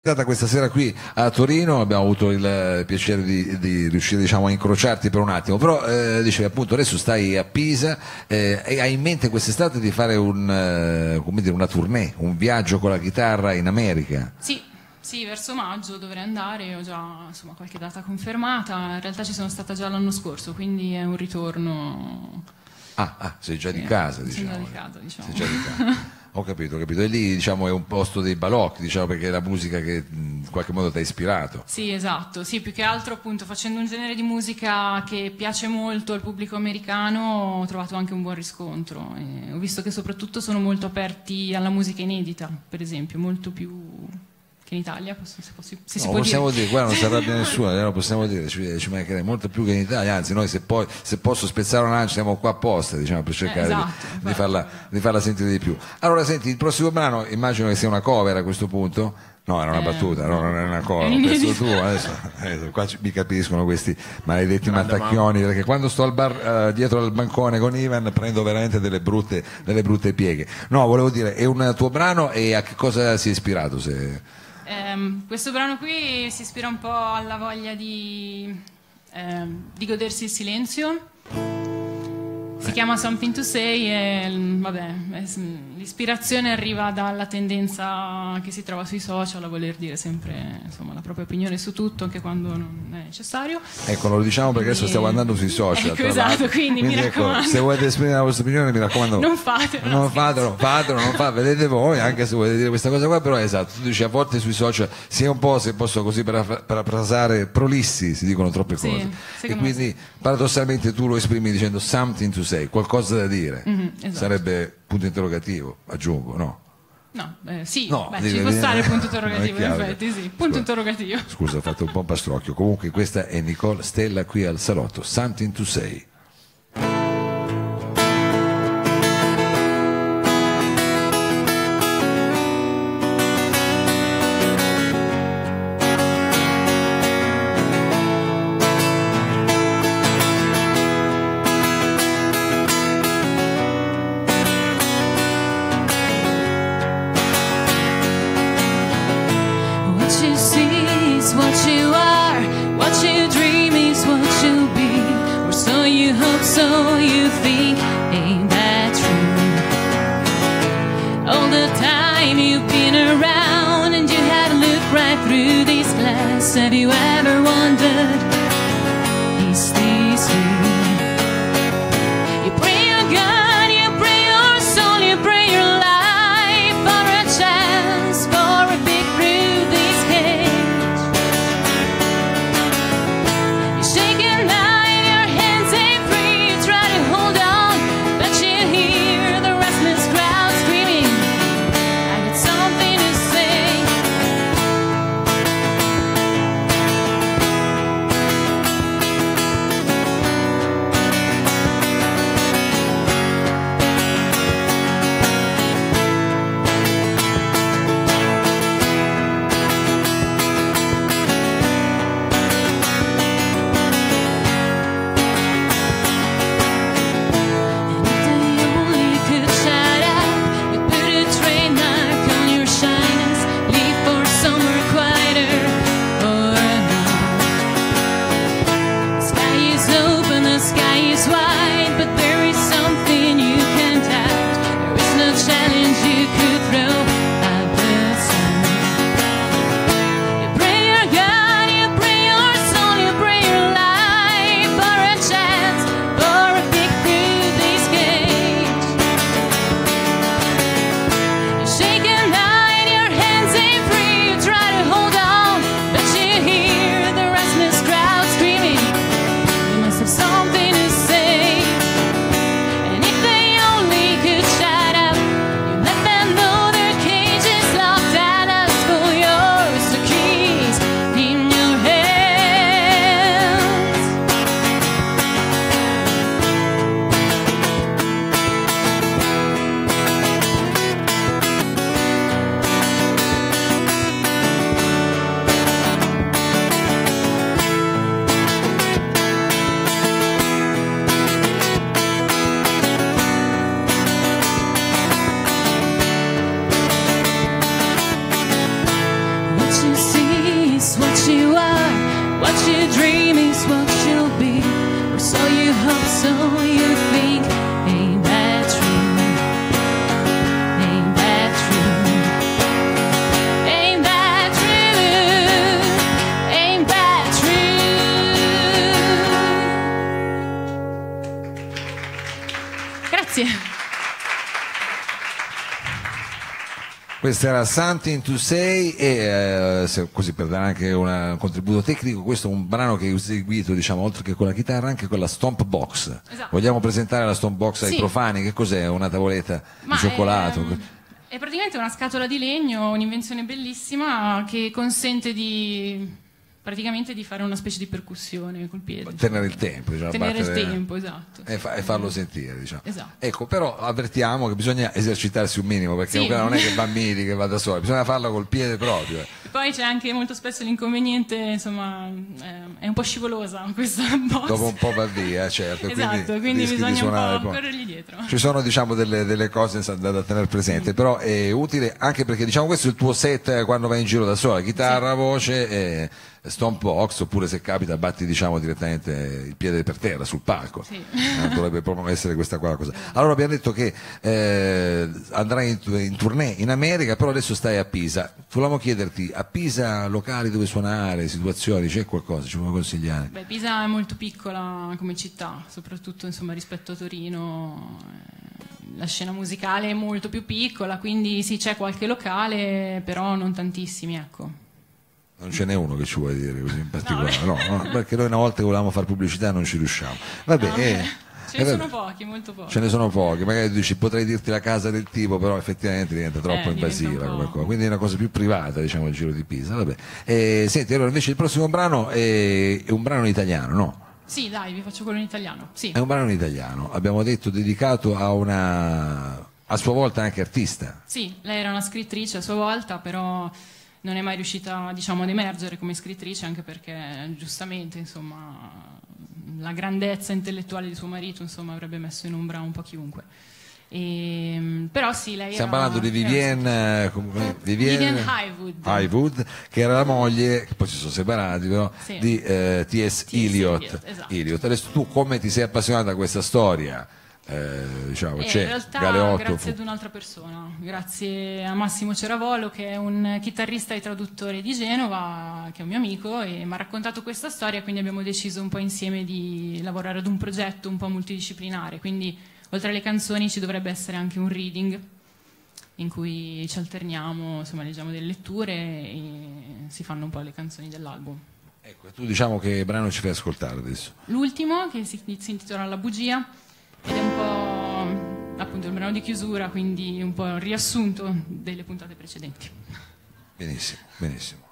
Questa sera qui a Torino abbiamo avuto il piacere di riuscire, diciamo, a incrociarti per un attimo, però dicevi appunto adesso stai a Pisa e hai in mente quest'estate di fare come dire, una tournée, un viaggio con la chitarra in America. Sì, verso maggio dovrei andare, ho già insomma qualche data confermata, in realtà ci sono stata già l'anno scorso, quindi è un ritorno. Sei già di casa, diciamo. Sono già di casa, diciamo. Sei già di casa. Ho capito. E lì, diciamo, è un posto dei balocchi, diciamo, perché è la musica che in qualche modo ti ha ispirato. Sì, esatto, sì, più che altro appunto facendo un genere di musica che piace molto al pubblico americano ho trovato anche un buon riscontro. E ho visto che soprattutto sono molto aperti alla musica inedita, per esempio, molto più che in Italia, se si può possiamo dire. Guarda, non si arrabbia nessuno, lo possiamo dire, ci mancherebbe molto più che in Italia, anzi noi se posso spezzare una lancia siamo qua apposta, diciamo, per cercare di farla sentire di più. Allora senti, il prossimo brano immagino che sia una cover a questo punto. No, era una battuta, no, non è una cover, un pezzo tu, adesso qua mi capiscono questi maledetti mattacchioni, perché quando sto al bar dietro al bancone con Ivan prendo veramente delle brutte pieghe. No, volevo dire, è un tuo brano e a che cosa si è ispirato? Questo brano qui si ispira un po' alla voglia di godersi il silenzio. Si chiama Something to Say e l'ispirazione arriva dalla tendenza che si trova sui social a voler dire sempre, insomma, la propria opinione su tutto, anche quando non è necessario. Ecco, lo diciamo perché adesso stiamo andando sui social. Ecco, esatto, quindi mi raccomando. Ecco, se volete esprimere la vostra opinione, mi raccomando, non fatelo. Non fatelo, vedete voi, anche se volete dire questa cosa qua, però esatto, tu dici a volte sui social si è un po', se posso così parafrasare, prolissi, si dicono troppe cose. E quindi paradossalmente tu lo esprimi dicendo something to say, qualcosa da dire. Esatto. Sarebbe punto interrogativo, aggiungo, no? No, sì, ci può stare il punto interrogativo, in effetti, sì. Punto interrogativo. Scusa, ho fatto un po' un pastrocchio. Comunque questa è Nicole Stella qui al salotto, Something to Say. What you are, what you dream is what you'll be, or so you hope, so you think. Ain't that true? All the time you've been around and you had to look right through this glass. Have you ever wondered, is this real? You pray your God, you pray your soul, you pray your life for a chance, for a big through this cage. you dream is what you'll be, or so you hope, so you think. Ain't that true? Ain't that true? Ain't that true? Ain't that true? Grazie. Questo era Something to Say e così per dare anche un contributo tecnico, questo è un brano che ho eseguito, diciamo, oltre che con la chitarra anche con la Stomp Box. Esatto. Vogliamo presentare la Stomp Box ai Sì. profani? Che cos'è? Una tavoletta di cioccolato? È praticamente una scatola di legno, un'invenzione bellissima che consente praticamente di fare una specie di percussione col piede. Tenere il tempo, diciamo, Tenere il battere- tempo, esatto. e farlo sentire, diciamo. Esatto. Ecco, però avvertiamo che bisogna esercitarsi un minimo, perché Sì. non è che bambini che va da soli, bisogna farlo col piede proprio. E poi c'è anche molto spesso l'inconveniente, insomma, è un po' scivolosa questa box. Dopo un po' va via, certo. Esatto, quindi rischi di bisogna suonare un po' poi. corrergli dietro. Ci sono, diciamo, delle cose da tenere presente, però è utile anche perché, diciamo, questo è il tuo set quando vai in giro da sola, chitarra, voce e stomp box, oppure se capita batti, diciamo, direttamente il piede per terra sul palco. Sì. Dovrebbe proprio essere questa qua la cosa. Allora abbiamo detto che andrai in tournée in America, però adesso stai a Pisa. Volevamo chiederti, a Pisa locali dove suonare, situazioni, c'è qualcosa, ci puoi consigliare? Beh, Pisa è molto piccola come città, soprattutto, insomma, rispetto a Torino. La scena musicale è molto più piccola, quindi sì, c'è qualche locale, però non tantissimi, ecco. Non ce n'è uno che ci vuoi dire così in particolare, no, perché noi una volta che volevamo fare pubblicità non ci riusciamo. Vabbè, Ce ne sono pochi, molto pochi. Ce ne sono pochi, magari tu dici potrei dirti la casa del tipo, però effettivamente diventa troppo Diventa invasiva un po'. come cosa. Quindi è una cosa più privata, diciamo, il Giro di Pisa. Vabbè. Senti, allora invece il prossimo brano è un brano in italiano, no? Sì, dai, vi faccio quello in italiano. Sì. È un brano in italiano, abbiamo detto dedicato a a sua volta anche artista. Sì, lei era una scrittrice a sua volta, però non è mai riuscita, diciamo, ad emergere come scrittrice, anche perché giustamente, insomma, la grandezza intellettuale di suo marito, insomma, avrebbe messo in ombra un po' chiunque. Però sì, lei Stiamo era, parlando di Vivienne Vivienne Highwood. che era la moglie, che poi si sono separati, però, Sì. di T.S. Eliot. Esatto. Eliot. Adesso tu come ti sei appassionata a questa storia? Diciamo, In c'è realtà Galeotto. grazie ad un'altra persona, grazie a Massimo Ceravolo, che è un chitarrista e traduttore di Genova, che è un mio amico, e mi ha raccontato questa storia, quindi abbiamo deciso un po' insieme di lavorare ad un progetto un po' multidisciplinare, quindi oltre alle canzoni ci dovrebbe essere anche un reading in cui ci alterniamo, insomma, leggiamo delle letture e si fanno un po' le canzoni dell'album. Ecco, tu diciamo che brano ci fai ascoltare adesso? L'ultimo, che si intitola La bugia, ed è un po' appunto il brano di chiusura, quindi un po' un riassunto delle puntate precedenti. Benissimo, benissimo.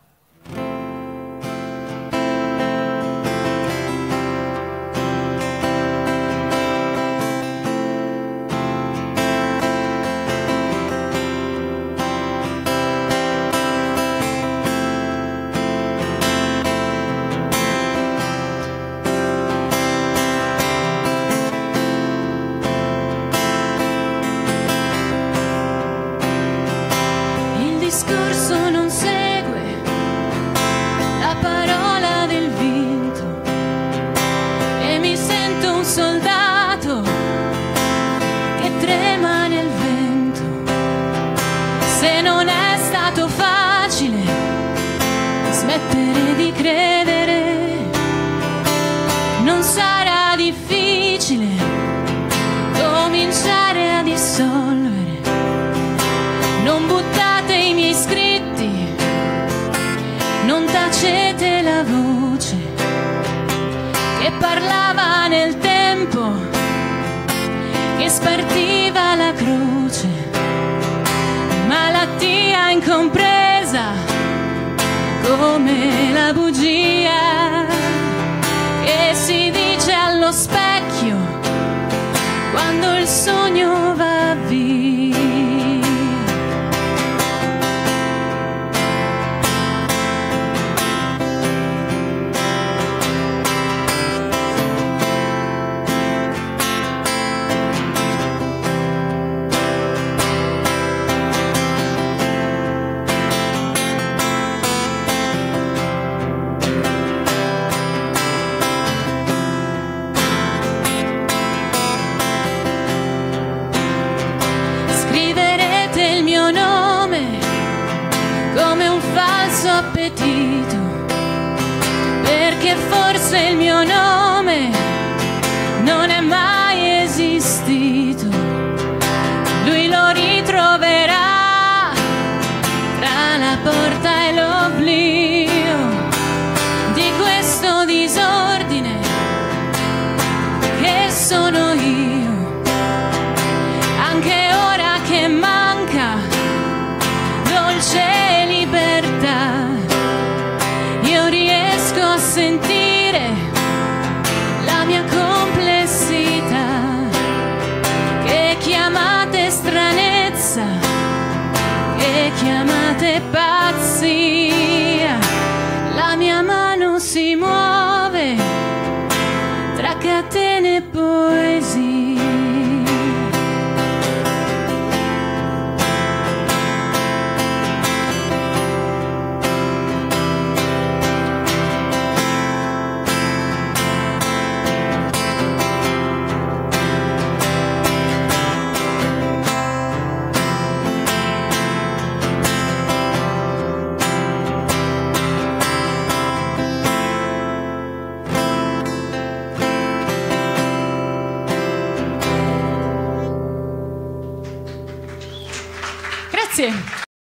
Il discorso non segue la parola del vinto e mi sento un soldato che trema nel vento. Se non è stato facile smettere di credere, non sarà difficile cominciare a dissolvere. Non buttate i miei scritti, non tacete la voce che parlava nel tempo, che spartiva la croce, malattia incompresa come la bugia che si dice allo specchio quando il sogno va via. appetito, perché forse il mio nome non è mai esistito. Lui lo ritroverà tra la porta e l'oblio di questo disordine che sono io. Anche ora che manca dolce libertà, io riesco a sentire la mia complessità, che chiamate stranezza, che chiamate pazzia. La mia mano si muove tra catene e poesia. Grazie.